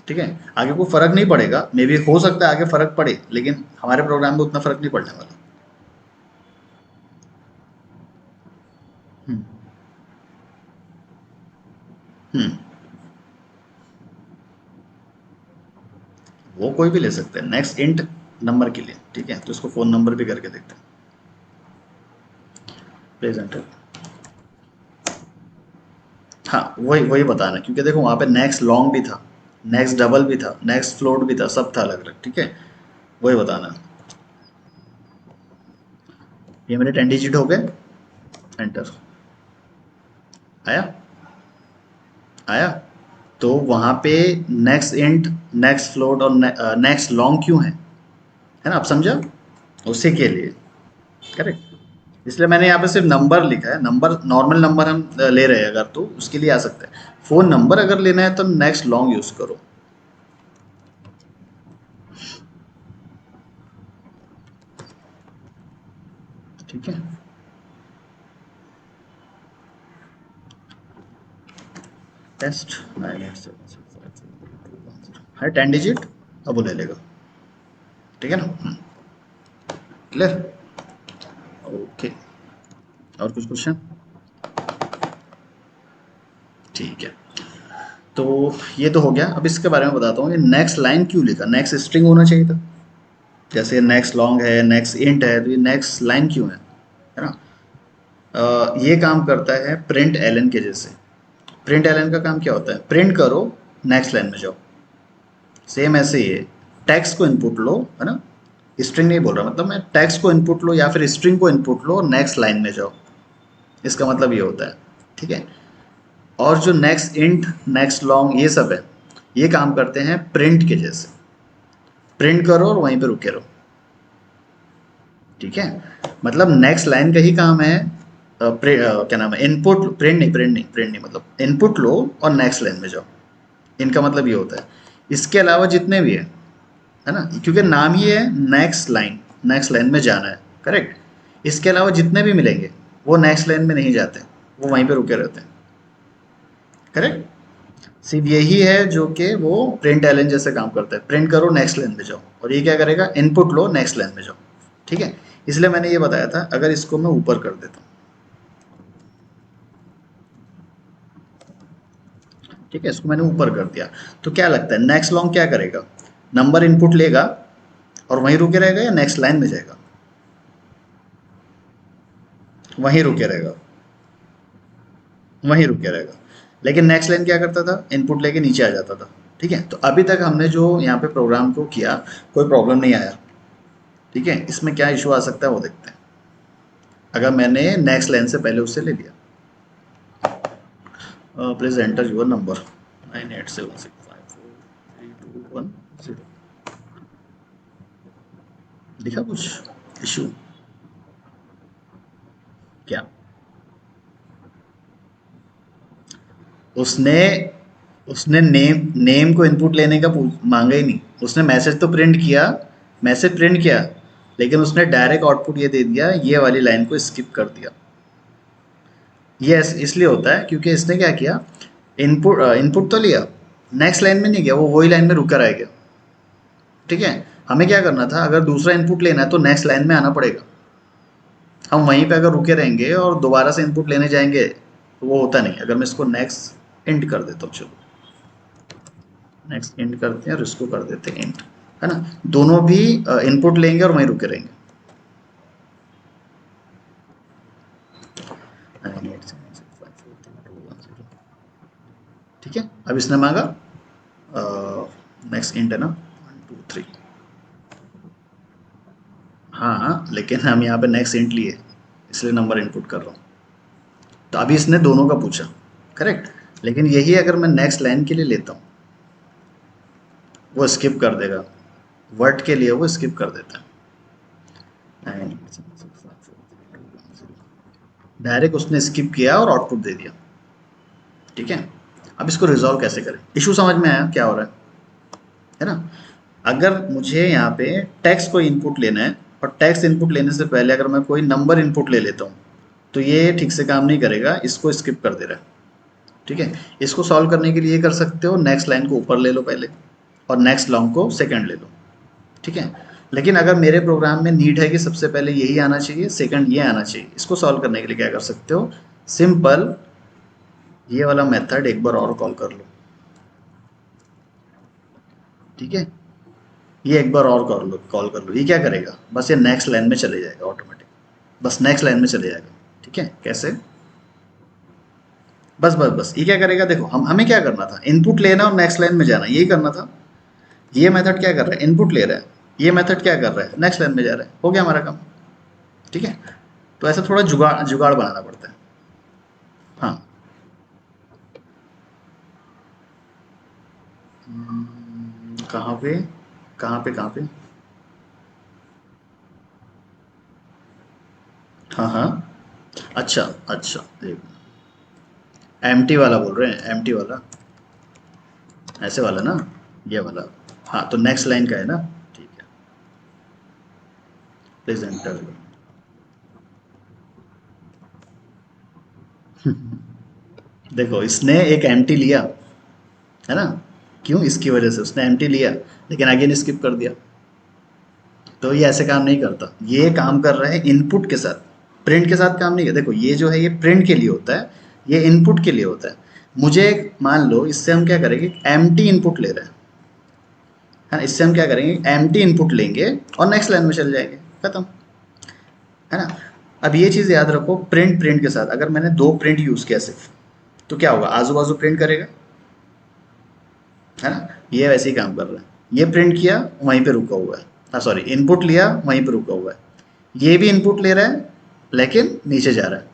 Speaker 1: ठीक है, आगे कोई फर्क नहीं पड़ेगा, मे बी हो सकता है आगे फर्क पड़े, लेकिन हमारे प्रोग्राम में उतना फर्क नहीं पड़ने वाला। हम्म हम्म, वो कोई भी ले सकते हैं नेक्स्ट इंट नंबर के लिए। ठीक है, तो इसको फ़ोन नंबर भी करके देखते हैं। प्रेजेंट। हाँ वही वही बताना, क्योंकि देखो वहाँ पे नेक्स्ट लॉन्ग भी था, नेक्स्ट डबल भी था, नेक्स्ट फ्लोट भी था, सब था अलग अलग, ठीक है, वही बताना। ये मेरे 10 डिजिट हो गए, एंटर। आया, आया। तो वहाँ पे नेक्स्ट इंट, नेक्स्ट फ्लोट और नेक्स्ट लॉन्ग क्यों है ना, आप समझा, उसी के लिए। करेक्ट, इसलिए मैंने यहाँ पे सिर्फ नंबर लिखा है, नंबर नॉर्मल नंबर हम ले रहे हैं अगर, तो उसके लिए आ सकता है। फोन नंबर अगर लेना है तो नेक्स्ट लॉन्ग यूज करो, ठीक है। टेस्ट 98765 है 10 डिजिट, अब वो ले लेगा, ठीक है ना, क्लियर, ओके। और कुछ क्वेश्चन? ठीक है, तो ये तो हो गया। अब इसके बारे में बताता हूँ, ये नेक्स्ट लाइन क्यों लिखा, नेक्स्ट स्ट्रिंग होना चाहिए था, जैसे नेक्स्ट लॉन्ग है, नेक्स्ट इंट है, तो ये नेक्स्ट लाइन क्यों है ना। ये काम करता है प्रिंट एलन के जैसे। प्रिंट एलन का काम क्या होता है, प्रिंट करो, नेक्स्ट लाइन में जाओ। सेम ऐसे ही है, टेक्स्ट को इनपुट लो, है ना, स्ट्रिंग नहीं बोल रहा, मतलब मैं टेक्स्ट को इनपुट लो या फिर स्ट्रिंग को इनपुट लो और नेक्स्ट लाइन में जाओ, इसका मतलब ये होता है, ठीक है। और जो नेक्स्ट इंट, नेक्स्ट लॉन्ग, ये सब है, ये काम करते हैं प्रिंट के जैसे, प्रिंट करो और वहीं पे रुके रहो, ठीक है। मतलब नेक्स्ट लाइन का ही काम है, क्या नाम है, इनपुट, प्रिंट नहीं मतलब इनपुट लो और नेक्स्ट लाइन में जाओ, इनका मतलब ये होता है। इसके अलावा जितने भी है ना, क्योंकि नाम ही है नेक्स्ट लाइन, नेक्स्ट लाइन में जाना है, करेक्ट। इसके अलावा जितने भी मिलेंगे वो नेक्स्ट लाइन में नहीं जाते, वो वहीं पे रुके रहते हैं, करेक्ट। सिर्फ यही है जो कि वो प्रिंट एलन जैसे काम करता है, प्रिंट करो नेक्स्ट लाइन में जाओ, और ये क्या करेगा, इनपुट लो नेक्स्ट लाइन में जाओ, ठीक है। इसलिए मैंने ये बताया था, अगर इसको मैं ऊपर कर देता हूँ, ठीक है, इसको मैंने ऊपर कर दिया, तो क्या लगता है नेक्स्ट लॉन्ग क्या करेगा, नंबर इनपुट लेगा और वहीं रुके रहेगा या नेक्स्ट लाइन में जाएगा, वहीं रुके रहेगा, वहीं रुके रहेगा। लेकिन नेक्स्ट लाइन क्या करता था, इनपुट लेके नीचे आ जाता था, ठीक है। तो अभी तक हमने जो यहाँ पे प्रोग्राम को किया, कोई प्रॉब्लम नहीं आया, ठीक है। इसमें क्या इशू आ सकता है वो देखते हैं, अगर मैंने नेक्स्ट लाइन से पहले उससे ले लिया। प्लीज एंटर योर नंबर 9876543210, दिखा कुछ इशू क्या, उसने उसने नेम को इनपुट लेने का मांगा ही नहीं, उसने मैसेज तो प्रिंट किया, मैसेज प्रिंट किया, लेकिन उसने डायरेक्ट आउटपुट ये दे दिया, ये वाली लाइन को स्किप कर दिया। ये इसलिए होता है क्योंकि इसने क्या किया, इनपुट इनपुट तो लिया, नेक्स्ट लाइन में नहीं गया, वो वही लाइन में रुका रह गया, ठीक है। हमें क्या करना था, अगर दूसरा इनपुट लेना है तो नेक्स्ट लाइन में आना पड़ेगा, हम वहीं पे अगर रुके रहेंगे और दोबारा से इनपुट लेने जाएंगे तो वो होता नहीं। अगर मैं इसको नेक्स्ट इंट कर देता हूँ, चलो नेक्स्ट इंट करते हैं और इसको कर देते हैं इंट, है ना, दोनों भी इनपुट लेंगे और वहीं रुके रहेंगे। ठीक है, अब इसने मांगा नेक्स्ट इंट है ना 1 2 3, हाँ हाँ, लेकिन हम यहाँ पे नेक्स्ट इंट लिए इसलिए नंबर इनपुट कर रहा हूँ, तो अभी इसने दोनों का पूछा, करेक्ट। लेकिन यही अगर मैं नेक्स्ट लाइन के लिए लेता हूँ, वो स्किप कर देगा, वर्ड के लिए वो स्किप कर देता है, डायरेक्ट उसने स्किप किया और आउटपुट दे दिया, ठीक है। अब इसको रिजॉल्व कैसे करें, इशू समझ में आया क्या हो रहा है ना। अगर मुझे यहाँ पे टेक्स्ट को इनपुट लेना है और टेक्स्ट इनपुट लेने से पहले अगर मैं कोई नंबर इनपुट ले लेता हूँ तो ये ठीक से काम नहीं करेगा, इसको स्किप कर दे रहा है, ठीक है। इसको सॉल्व करने के लिए ये कर सकते हो, नेक्स्ट लाइन को ऊपर ले लो पहले और नेक्स्ट लॉन्ग को सेकंड ले लो, ठीक है। लेकिन अगर मेरे प्रोग्राम में नीड है कि सबसे पहले यही आना चाहिए, सेकंड ये आना चाहिए, इसको सॉल्व करने के लिए क्या कर सकते हो, सिंपल ये वाला मेथड एक बार और कॉल कर लो, ठीक है। ये एक बार और कर लो, कॉल कर लो, ये क्या करेगा, बस ये नेक्स्ट लाइन में चले जाएगा ऑटोमेटिक, बस नेक्स्ट लाइन में चले जाएगा, ठीक है, कैसे? बस बस बस, ये क्या करेगा, देखो हमें क्या करना था, इनपुट लेना और नेक्स्ट लाइन में जाना, यही करना था। ये मेथड क्या कर रहा है, इनपुट ले रहा है। ये मेथड क्या कर रहा है, नेक्स्ट लाइन में जा रहा है। हो गया हमारा काम। ठीक है, तो ऐसा थोड़ा जुगाड़ जुगाड़ बनाना पड़ता है। हाँ, कहाँ पे, कहाँ पे, कहाँ पे? हाँ हाँ, अच्छा अच्छा, एक एम्प्टी वाला बोल रहे हैं, एम्प्टी वाला, ऐसे वाला ना, ये वाला। हाँ, तो नेक्स्ट लाइन का है ना। ठीक है, प्लीज एंटर। देखो इसने एक एम्प्टी लिया, है ना? क्यों, इसकी वजह से उसने एम्प्टी लिया, लेकिन अगेन स्किप कर दिया। तो ये ऐसे काम नहीं करता, ये काम कर रहा है इनपुट के साथ, प्रिंट के साथ काम नहीं कर। देखो ये जो है ये प्रिंट के लिए होता है, ये इनपुट के लिए होता है। मुझे मान लो इससे हम क्या करेंगे, एम्प्टी इनपुट ले रहे हैं, है ना? इससे हम क्या करेंगे, एम्प्टी इनपुट लेंगे और नेक्स्ट लाइन में चल जाएंगे, खत्म, है ना? अब ये चीज़ याद रखो, प्रिंट प्रिंट के साथ अगर मैंने दो प्रिंट यूज़ किया सिर्फ, तो क्या होगा, आजू बाजू प्रिंट करेगा, है ना? ये वैसे ही काम कर रहा है, ये प्रिंट किया वहीं पे रुका हुआ है, हाँ सॉरी, इनपुट लिया वहीं पे रुका हुआ है। ये भी इनपुट ले रहा है लेकिन नीचे जा रहा है,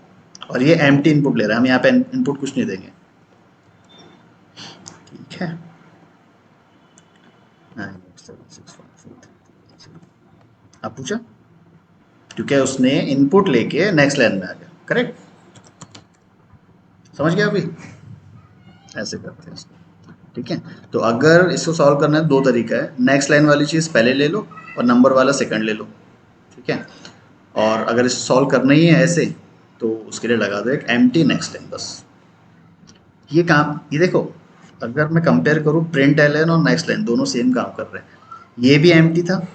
Speaker 1: और ये एम्प्टी इनपुट ले रहा है, हम यहाँ पे इनपुट कुछ नहीं देंगे। ठीक है, 9876543। अब पूछा, क्योंकि उसने इनपुट लेके नेक्स्ट लाइन में आ गया, करेक्ट? समझ गया अभी? ऐसे करते हैं इसको। ठीक है, तो अगर इसको सॉल्व करना है, दो तरीका है, नेक्स्ट लाइन वाली चीज़ पहले ले लो और नंबर वाला सेकंड ले लो। ठीक है, और अगर इसको सॉल्व करना ही है ऐसे, तो उसके लिए लगा दो एक एम्प्टी नेक्स्ट लाइन बस। ये काम, ये देखो, अगर मैं कंपेयर करूँ प्रिंट एलन और नेक्स्ट लाइन, दोनों सेम काम कर रहे हैं। ये भी एम्प्टी था,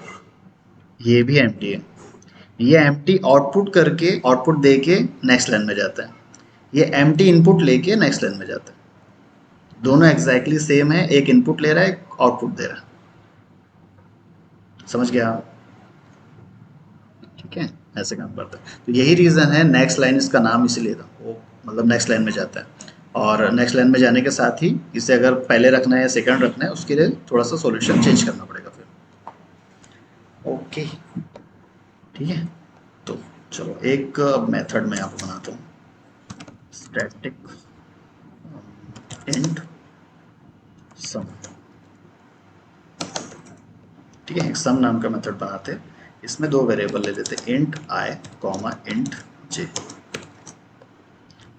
Speaker 1: ये भी एम्प्टी है। ये एम्प्टी आउटपुट करके, आउटपुट दे के नेक्स्ट लाइन में जाता है, ये एम्प्टी इनपुट लेके नेक्स्ट लाइन में जाता है। दोनों एग्जैक्टली सेम है, एक इनपुट ले रहा है, एक आउटपुट दे रहा है। समझ गया आप? ठीक है, ऐसे काम करता है। तो यही रीज़न है नेक्स्ट लाइन इसका नाम इसीलिए था, वो मतलब नेक्स्ट लाइन में जाता है। और नेक्स्ट लाइन में जाने के साथ ही इसे अगर पहले रखना है या सेकंड रखना है, उसके लिए थोड़ा सा सॉल्यूशन चेंज करना पड़ेगा फिर। ओके, ठीक है। तो चलो एक मेथड मैं आपको बनाता हूँ, स्टैटिक इंट सम। ठीक है, एक सम नाम का मेथड बनाते हैं। इसमें दो वेरिएबल ले लेते हैं, int I comma int J,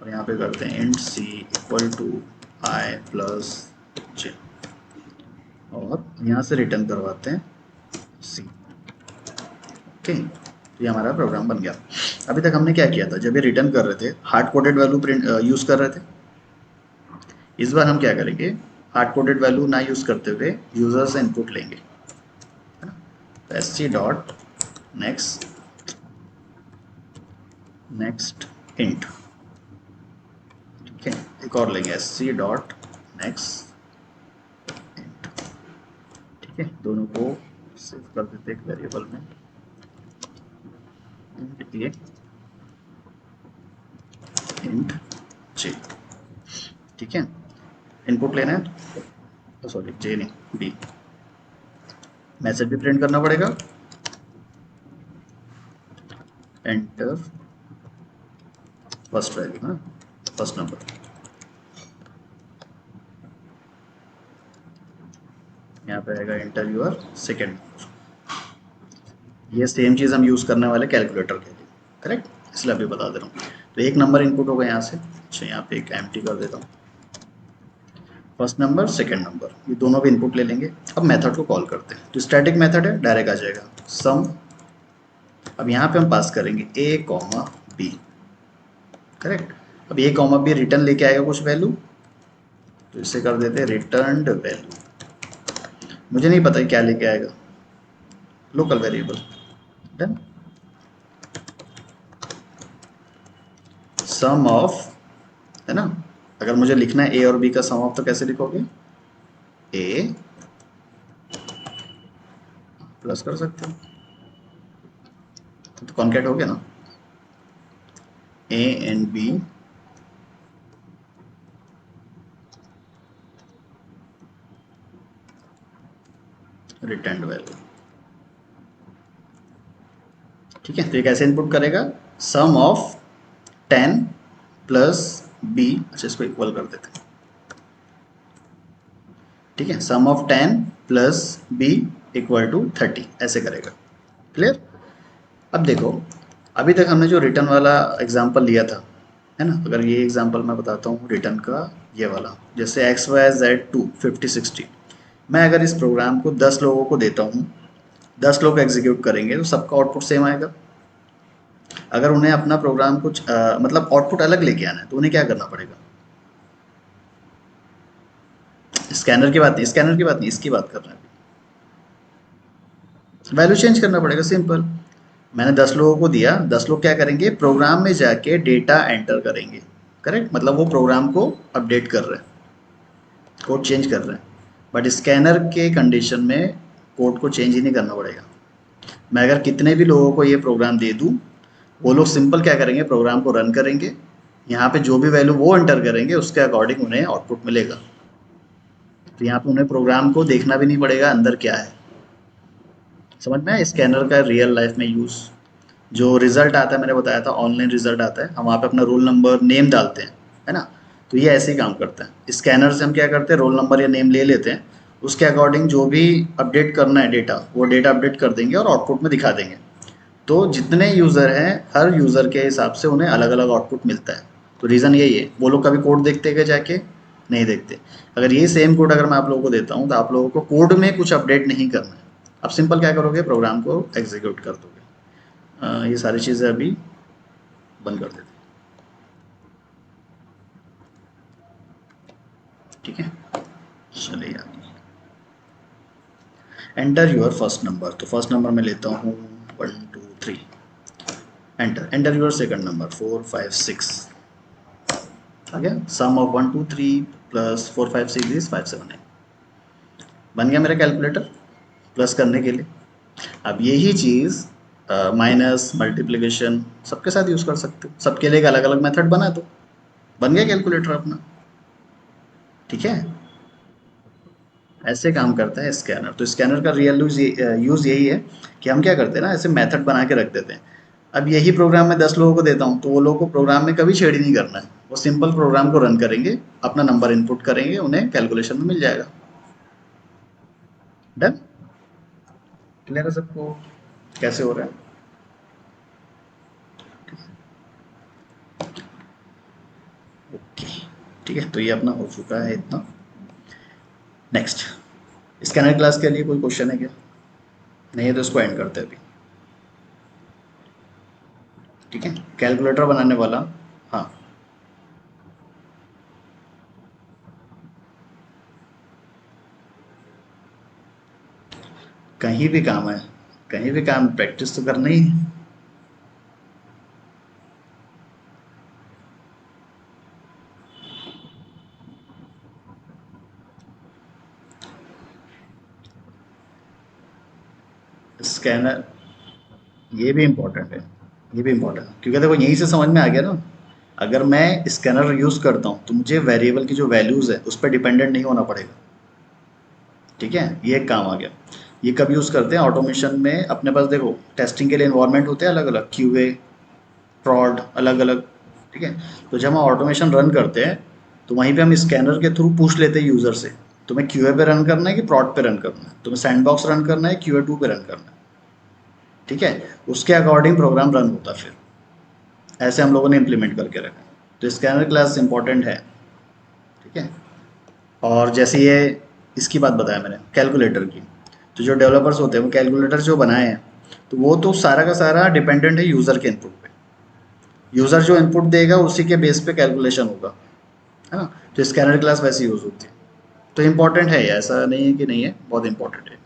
Speaker 1: और यहाँ पे करते हैं int C equal to I plus J, और यहाँ से रिटर्न करवाते हैं सी। ओके, तो ये हमारा प्रोग्राम बन गया। अभी तक हमने क्या किया था, जब ये रिटर्न कर रहे थे hard coded value print use कर रहे थे। इस बार हम क्या करेंगे, हार्ड कोडेड वैल्यू ना यूज़ करते हुए यूज़र से इनपुट लेंगे, है ना? तो S C dot next next int. ठीक है, एक और लेंगे S C dot next int. ठीक है, दोनों को सेव कर देते एक वेरिएबल में, इंट ए इंट जे। ठीक है, इनपुट लेना है, तो सॉरी जे नहीं बी, मैसेज भी प्रिंट करना पड़ेगा, एंटर फर्स्ट वैल्यू, है फर्स्ट नंबर। यहाँ पे आएगा एंटर यूर सेकेंड नंबर। ये सेम चीज़ हम यूज़ करने वाले कैलकुलेटर के लिए, करेक्ट? इसलिए अभी बता दे रहा हूँ। तो एक नंबर इनपुट होगा यहाँ से, अच्छा यहाँ पे एक एम्प्टी कर देता हूँ, फर्स्ट नंबर सेकेंड नंबर, ये दोनों भी इनपुट ले लेंगे। अब मेथड को कॉल करते हैं, तो स्टैटिक मेथड है, डायरेक्ट आ जाएगा सम। अब यहाँ पे हम पास करेंगे ए कॉमा बी, करेक्ट? अब ए कॉमा बी रिटर्न लेके आएगा कुछ वैल्यू, तो इसे कर देते हैं रिटर्न वैल्यू। मुझे नहीं पता क्या लेके आएगा, local variable, done. Sum of, है ना? अगर मुझे लिखना है ए और बी का सम ऑफ, तो कैसे लिखोगे, ए प्लस कर सकते हो, तो कॉन्केट हो गया ना। A and b return value. ठीक है, तो ये कैसे इनपुट करेगा, सम ऑफ 10 प्लस बी, अच्छा इसको इक्वल कर देते हैं। ठीक है, sum of 10 plus B equal to 30, ऐसे करेगा। क्लियर। अब देखो, अभी तक हमने जो रिटर्न वाला एग्जांपल लिया था, है ना, अगर ये एग्जांपल मैं बताता हूँ रिटर्न का, ये वाला जैसे एक्स वाई जेड टू 50 60, मैं अगर इस प्रोग्राम को 10 लोगों को देता हूँ, 10 लोग एग्जीक्यूट करेंगे तो सबका आउटपुट सेम आएगा। अगर उन्हें अपना प्रोग्राम कुछ मतलब आउटपुट अलग लेके आना है तो उन्हें क्या करना पड़ेगा, स्कैनर की बात नहीं, स्कैनर की बात नहीं, इसकी बात कर रहे हैं, वैल्यू चेंज करना पड़ेगा, सिंपल। मैंने 10 लोगों को दिया, 10 लोग क्या करेंगे, प्रोग्राम में जाके डेटा एंटर करेंगे। करेक्ट, मतलब वो प्रोग्राम को अपडेट कर रहे हैं, कोड चेंज कर रहे हैं। बट स्कैनर के कंडीशन में कोड को चेंज ही नहीं करना पड़ेगा। मैं अगर कितने भी लोगों को ये प्रोग्राम दे दूँ, वो लोग सिंपल क्या करेंगे, प्रोग्राम को रन करेंगे, यहाँ पे जो भी वैल्यू वो एंटर करेंगे उसके अकॉर्डिंग उन्हें आउटपुट मिलेगा। तो यहाँ पे उन्हें प्रोग्राम को देखना भी नहीं पड़ेगा अंदर क्या है। समझ में आया स्कैनर का रियल लाइफ में यूज़। जो रिजल्ट आता है, मैंने बताया था ऑनलाइन रिजल्ट आता है, हम वहाँ पे अपना रोल नंबर नेम डालते हैं, है ना। तो ये ऐसे ही काम करता है। स्कैनर से हम क्या करते हैं, रोल नंबर या नेम ले लेते हैं, उसके अकॉर्डिंग जो भी अपडेट करना है डेटा, वो डेटा अपडेट कर देंगे और आउटपुट में दिखा देंगे। तो जितने यूज़र हैं, हर यूज़र के हिसाब से उन्हें अलग अलग आउटपुट मिलता है। तो रीज़न यही है, वो लोग कभी कोड देखते हैं जाके, नहीं देखते। अगर ये सेम कोड अगर मैं आप लोगों को देता हूँ तो आप लोगों को कोड में कुछ अपडेट नहीं करना है। आप सिंपल क्या करोगे, प्रोग्राम को एग्जीक्यूट कर दोगे। ये सारी चीज़ें अभी बंद कर देते हैं। ठीक है, चलिए आगे। एंटर योर फर्स्ट नंबर, तो फर्स्ट नंबर मैं लेता हूँ 1 2 3। Enter, enter your second number 4 5 6। आ गया, सम ऑफ 1 2 3 प्लस 4 5 6 इज 5 7 8। बन गया मेरा कैलकुलेटर प्लस करने के लिए। अब यही चीज़ माइनस मल्टीप्लिकेशन सबके साथ यूज़ कर सकते हो, सबके लिए एक अलग अलग मेथड बना दो, बन गया कैलकुलेटर अपना। ठीक है, ऐसे काम करता है स्कैनर। तो स्कैनर का रियल यूज़ यही है कि हम क्या करते हैं ना, ऐसे मेथड बना के रख देते हैं। अब यही प्रोग्राम मैं 10 लोगों को देता हूँ तो वो लोगों को प्रोग्राम में कभी छेड़ ही नहीं करना है, वो सिंपल प्रोग्राम को रन करेंगे, अपना नंबर इनपुट करेंगे, उन्हें कैलकुलेशन में मिल जाएगा। डन, क्लियर है सबको कैसे हो रहा है। ओके, ठीक है, तो ये अपना हो चुका है इतना। नेक्स्ट, स्कैनर क्लास के लिए कोई क्वेश्चन है क्या, नहीं है तो इसको एंड करते हैं अभी। ठीक है, कैलकुलेटर बनाने वाला, हाँ कहीं भी काम है, कहीं भी काम, प्रैक्टिस तो करना ही है। स्कैनर, ये भी इम्पोर्टेंट है, ये भी इम्पोर्टेंट है, क्योंकि देखो यहीं से समझ में आ गया ना, अगर मैं स्कैनर यूज़ करता हूँ तो मुझे वेरिएबल की जो वैल्यूज़ है उस पर डिपेंडेंट नहीं होना पड़ेगा। ठीक है, ये एक काम आ गया। ये कब यूज़ करते हैं, ऑटोमेशन में। अपने पास देखो टेस्टिंग के लिए इन्वायरमेंट होते हैं अलग अलग, क्यूए, प्रॉड, अलग अलग। ठीक है, तो जब हम ऑटोमेशन रन करते हैं तो वहीं पे हम स्कैनर के थ्रू पूछ लेते हैं यूज़र से, तुम्हें क्यूए पे रन करना है कि प्रॉड पे रन करना है, तुम्हें सैंडबॉक्स रन करना है, क्यूए 2 पे रन करना है। ठीक है, उसके अकॉर्डिंग प्रोग्राम रन होता है फिर। ऐसे हम लोगों ने इम्प्लीमेंट करके रखा है। तो स्कैनर क्लास इंपॉर्टेंट है। ठीक है, और जैसे ये इसकी बात बताया मैंने कैलकुलेटर की, तो जो डेवलपर्स होते हैं वो कैलकुलेटर जो बनाए हैं तो वो तो सारा का सारा डिपेंडेंट है यूज़र के इनपुट पे। यूज़र जो इनपुट देगा उसी के बेस पे कैलकुलेशन होगा, है ना। तो स्कैनर क्लास वैसे यूज़ होती है। तो इम्पॉर्टेंट है, ऐसा नहीं है कि नहीं है, बहुत इंपॉर्टेंट है।